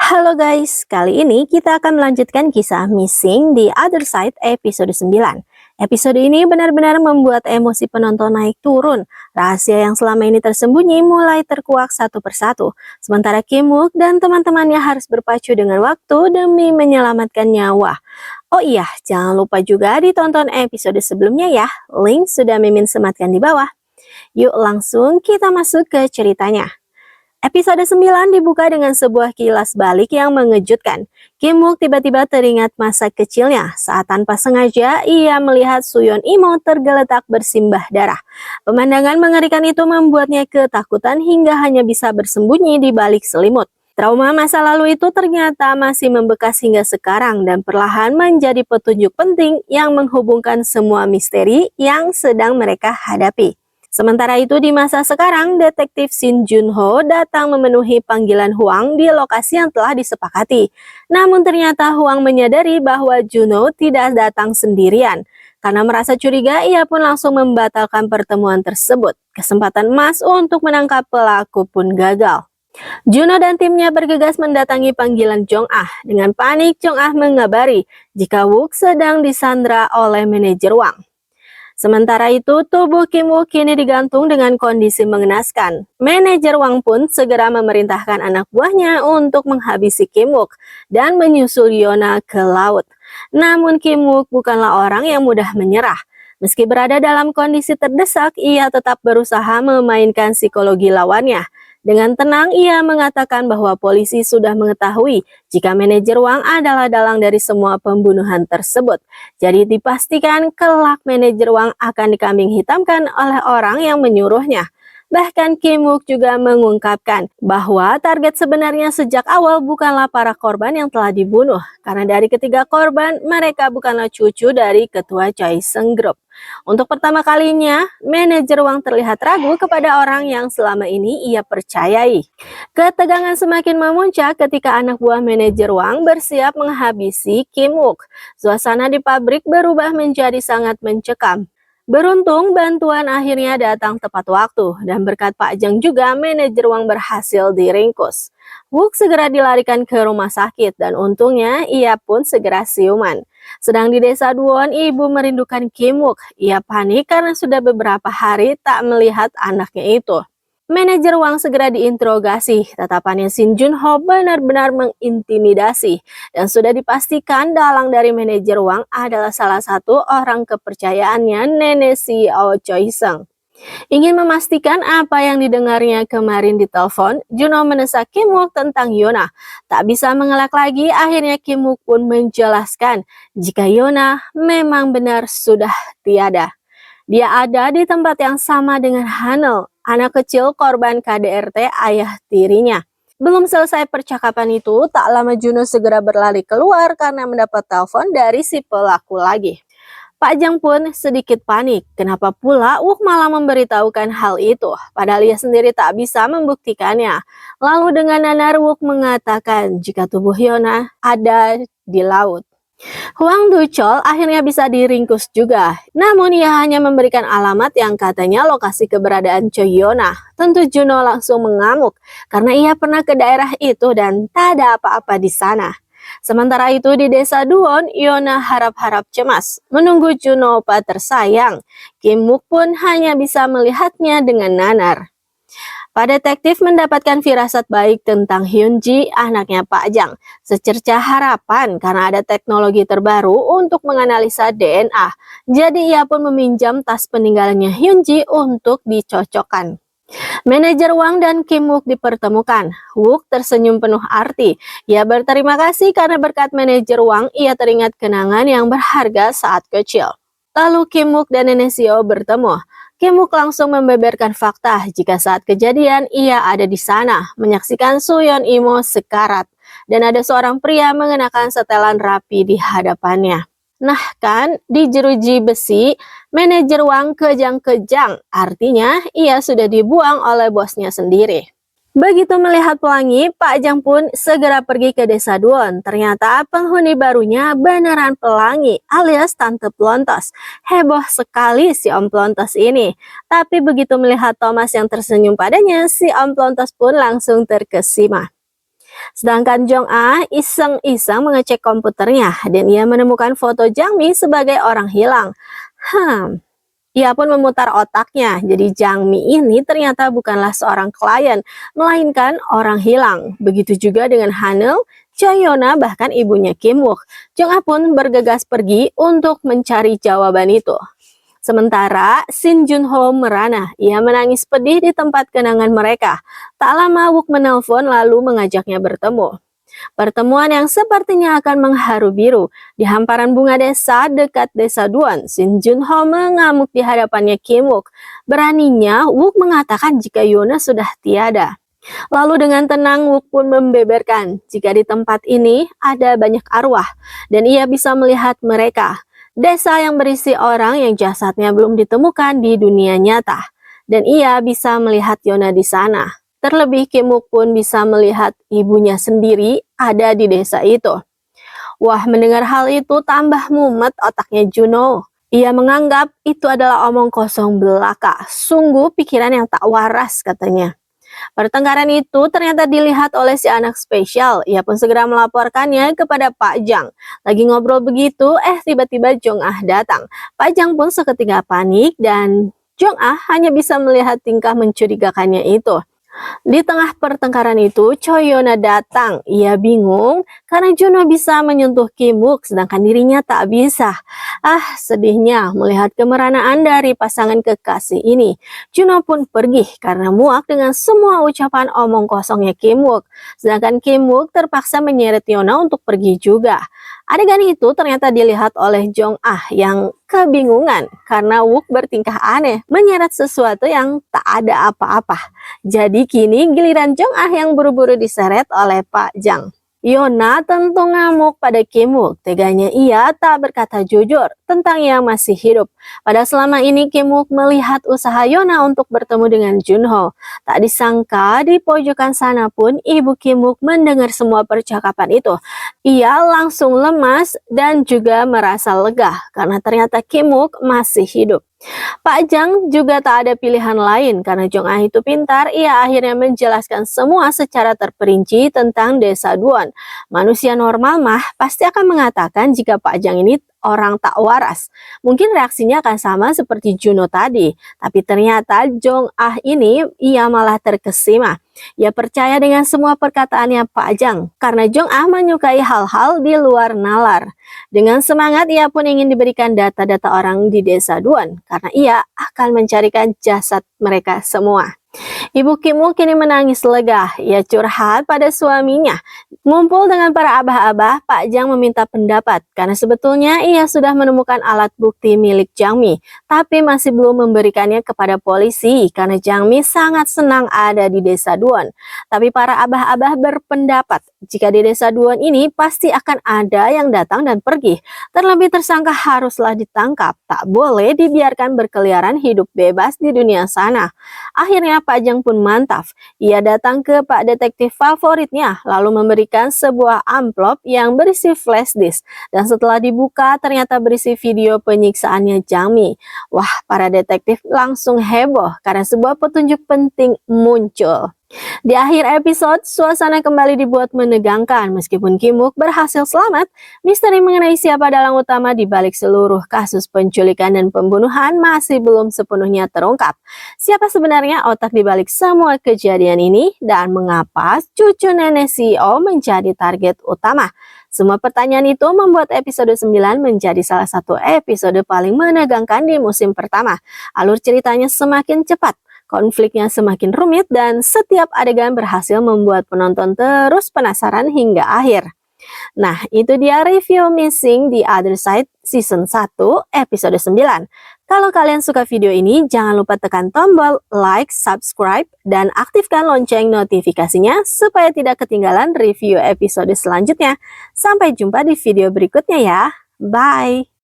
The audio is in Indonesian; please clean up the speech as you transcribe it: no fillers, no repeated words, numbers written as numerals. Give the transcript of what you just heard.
Halo guys, kali ini kita akan melanjutkan kisah Missing the Other Side episode 9. Episode ini benar-benar membuat emosi penonton naik turun. Rahasia yang selama ini tersembunyi mulai terkuak satu persatu. Sementara Kim Wook dan teman-temannya harus berpacu dengan waktu demi menyelamatkan nyawa. Oh iya, jangan lupa juga ditonton episode sebelumnya ya. Link sudah Mimin sematkan di bawah. Yuk langsung kita masuk ke ceritanya. Episode 9 dibuka dengan sebuah kilas balik yang mengejutkan. Kim Wook tiba-tiba teringat masa kecilnya saat tanpa sengaja ia melihat Suyeon Imo tergeletak bersimbah darah. Pemandangan mengerikan itu membuatnya ketakutan hingga hanya bisa bersembunyi di balik selimut. Trauma masa lalu itu ternyata masih membekas hingga sekarang dan perlahan menjadi petunjuk penting yang menghubungkan semua misteri yang sedang mereka hadapi. Sementara itu di masa sekarang, detektif Shin Junho datang memenuhi panggilan Hwang di lokasi yang telah disepakati. Namun ternyata Hwang menyadari bahwa Junho tidak datang sendirian. Karena merasa curiga, ia pun langsung membatalkan pertemuan tersebut. Kesempatan emas untuk menangkap pelaku pun gagal. Junho dan timnya bergegas mendatangi panggilan Jong-ah. Dengan panik, Jong-ah mengabari jika Wook sedang disandra oleh manajer Hwang. Sementara itu, tubuh Kim Wook kini digantung dengan kondisi mengenaskan. Manajer Hwang pun segera memerintahkan anak buahnya untuk menghabisi Kim Wook dan menyusul Yona ke laut. Namun Kim Wook bukanlah orang yang mudah menyerah. Meski berada dalam kondisi terdesak, ia tetap berusaha memainkan psikologi lawannya. Dengan tenang, ia mengatakan bahwa polisi sudah mengetahui jika manajer Hwang adalah dalang dari semua pembunuhan tersebut. Jadi dipastikan kelak manajer Hwang akan dikambing hitamkan oleh orang yang menyuruhnya. Bahkan Kim Wook juga mengungkapkan bahwa target sebenarnya sejak awal bukanlah para korban yang telah dibunuh. Karena dari ketiga korban, mereka bukanlah cucu dari ketua Choi Seung Group. Untuk pertama kalinya, manajer Hwang terlihat ragu kepada orang yang selama ini ia percayai. Ketegangan semakin memuncak ketika anak buah manajer Hwang bersiap menghabisi Kim Wook. Suasana di pabrik berubah menjadi sangat mencekam. Beruntung bantuan akhirnya datang tepat waktu dan berkat Pak Jang juga manajer Hwang berhasil diringkus. Wook segera dilarikan ke rumah sakit dan untungnya ia pun segera siuman. Sedang di desa Duwon, ibu merindukan Kim Wook. Ia panik karena sudah beberapa hari tak melihat anaknya itu. Manajer Hwang segera diinterogasi, tatapannya Shin Junho benar-benar mengintimidasi dan sudah dipastikan dalang dari manajer Hwang adalah salah satu orang kepercayaannya nenek CEO Choi Seung. Ingin memastikan apa yang didengarnya kemarin di telepon, Junho mendesak Kim Wook tentang Yona. Tak bisa mengelak lagi, akhirnya Kim Wook pun menjelaskan jika Yona memang benar sudah tiada. Dia ada di tempat yang sama dengan Hanel, anak kecil korban KDRT ayah tirinya. Belum selesai percakapan itu, tak lama Junho segera berlari keluar karena mendapat telepon dari si pelaku lagi. Pak Jang pun sedikit panik, kenapa pula Wook malah memberitahukan hal itu, padahal ia sendiri tak bisa membuktikannya. Lalu dengan nanar Wook mengatakan jika tubuh Yona ada di laut. Hwang Du-chol akhirnya bisa diringkus juga. Namun ia hanya memberikan alamat yang katanya lokasi keberadaan Choi Yona. Tentu Junho langsung mengamuk karena ia pernah ke daerah itu dan tak ada apa-apa di sana. Sementara itu di desa Duwon, Yona harap-harap cemas menunggu Junho opa tersayang. Kim Wook pun hanya bisa melihatnya dengan nanar. Pak detektif mendapatkan firasat baik tentang Hyunji, anaknya Pak Jang. Secercah harapan karena ada teknologi terbaru untuk menganalisa DNA. Jadi ia pun meminjam tas peninggalannya Hyunji untuk dicocokkan. Manajer Hwang dan Kim Wook dipertemukan. Wook tersenyum penuh arti. Ia berterima kasih karena berkat manajer Hwang ia teringat kenangan yang berharga saat kecil. Lalu Kim Wook dan nenek Seo bertemu. Kim Wook langsung membeberkan fakta jika saat kejadian ia ada di sana, menyaksikan Suyeon Imo sekarat, dan ada seorang pria mengenakan setelan rapi di hadapannya. Nah kan, di jeruji besi, manajer Hwang kejang-kejang, artinya ia sudah dibuang oleh bosnya sendiri. Begitu melihat pelangi, Pak Jang pun segera pergi ke desa Duwon. Ternyata penghuni barunya beneran pelangi alias Tante Plontos. Heboh sekali si Om Plontos ini. Tapi begitu melihat Thomas yang tersenyum padanya, si Om Plontos pun langsung terkesima. Sedangkan Jong Ah iseng-iseng mengecek komputernya dan ia menemukan foto Jang Mi sebagai orang hilang. Ia pun memutar otaknya, jadi Jang Mi ini ternyata bukanlah seorang klien, melainkan orang hilang. Begitu juga dengan Hanul, Choi Yona, bahkan ibunya Kim Wook. Jong Ah pun bergegas pergi untuk mencari jawaban itu. Sementara Shin Jun Ho merana, ia menangis pedih di tempat kenangan mereka. Tak lama Wook menelpon lalu mengajaknya bertemu. Pertemuan yang sepertinya akan mengharu biru. Di hamparan bunga desa dekat desa Duan, Shin Jun Ho mengamuk di hadapannya Kim Wook. Beraninya Wook mengatakan jika Yona sudah tiada. Lalu dengan tenang Wook pun membeberkan jika di tempat ini ada banyak arwah dan ia bisa melihat mereka. Desa yang berisi orang yang jasadnya belum ditemukan di dunia nyata. Dan ia bisa melihat Yona di sana. Terlebih Kim Wook pun bisa melihat ibunya sendiri ada di desa itu. Wah, mendengar hal itu tambah mumet otaknya Juno. Ia menganggap itu adalah omong kosong belaka. Sungguh pikiran yang tak waras katanya. Pertengkaran itu ternyata dilihat oleh si anak spesial. Ia pun segera melaporkannya kepada Pak Jang. Lagi ngobrol begitu, tiba-tiba Jong Ah datang. Pak Jang pun seketika panik dan Jong Ah hanya bisa melihat tingkah mencurigakannya itu. Di tengah pertengkaran itu, Choi Yona datang. Ia bingung karena Juno bisa menyentuh Kim Wook sedangkan dirinya tak bisa. Sedihnya melihat kemeranaan dari pasangan kekasih ini. Juno pun pergi karena muak dengan semua ucapan omong kosongnya Kim Wook. Sedangkan Kim Wook terpaksa menyeret Yona untuk pergi juga. Adegan itu ternyata dilihat oleh Jong Ah yang kebingungan karena Wook bertingkah aneh, menyeret sesuatu yang tak ada apa-apa. Jadi kini giliran Jong Ah yang buru-buru diseret oleh Pak Jang. Yona tentu ngamuk pada Kim Wook. Teganya ia tak berkata jujur tentang yang masih hidup. Pada selama ini Kim Wook melihat usaha Yona untuk bertemu dengan Junho. Tak disangka di pojokan sana pun ibu Kim Wook mendengar semua percakapan itu. Ia langsung lemas dan juga merasa lega karena ternyata Kim Wook masih hidup. Pak Jang juga tak ada pilihan lain karena Jong Ah itu pintar, ia akhirnya menjelaskan semua secara terperinci tentang desa Duan. Manusia normal mah pasti akan mengatakan jika Pak Jang ini orang tak waras. Mungkin reaksinya akan sama seperti Juno tadi, tapi ternyata Jong Ah ini ia malah terkesima. Ia percaya dengan semua perkataannya Pak Jang karena Jong Ah menyukai hal-hal di luar nalar. Dengan semangat ia pun ingin diberikan data-data orang di desa Duan karena ia akan mencarikan jasad mereka semua. Ibu Kim Wook kini menangis lega. Ia curhat pada suaminya. Ngumpul dengan para abah-abah, Pak Jang meminta pendapat karena sebetulnya ia sudah menemukan alat bukti milik Jang Mi, tapi masih belum memberikannya kepada polisi karena Jang Mi sangat senang ada di desa Duan. Tapi para abah-abah berpendapat jika di desa Duan ini pasti akan ada yang datang dan pergi. Terlebih tersangka haruslah ditangkap, tak boleh dibiarkan berkeliaran hidup bebas di dunia sana. Akhirnya Pak Jang pun mantap. Ia datang ke Pak Detektif favoritnya, lalu memberikan sebuah amplop yang berisi flash disk. Dan setelah dibuka, ternyata berisi video penyiksaannya Jang Mi. Wah, para detektif langsung heboh karena sebuah petunjuk penting muncul. Di akhir episode, suasana kembali dibuat menegangkan. Meskipun Kim Wook berhasil selamat, misteri mengenai siapa dalang utama di balik seluruh kasus penculikan dan pembunuhan masih belum sepenuhnya terungkap. Siapa sebenarnya otak di balik semua kejadian ini dan mengapa cucu nenek CEO menjadi target utama? Semua pertanyaan itu membuat episode 9 menjadi salah satu episode paling menegangkan di musim pertama. Alur ceritanya semakin cepat. Konfliknya semakin rumit dan setiap adegan berhasil membuat penonton terus penasaran hingga akhir. Nah, itu dia review Missing the Other Side Season 1 episode 9. Kalau kalian suka video ini, jangan lupa tekan tombol like, subscribe, dan aktifkan lonceng notifikasinya supaya tidak ketinggalan review episode selanjutnya. Sampai jumpa di video berikutnya ya. Bye!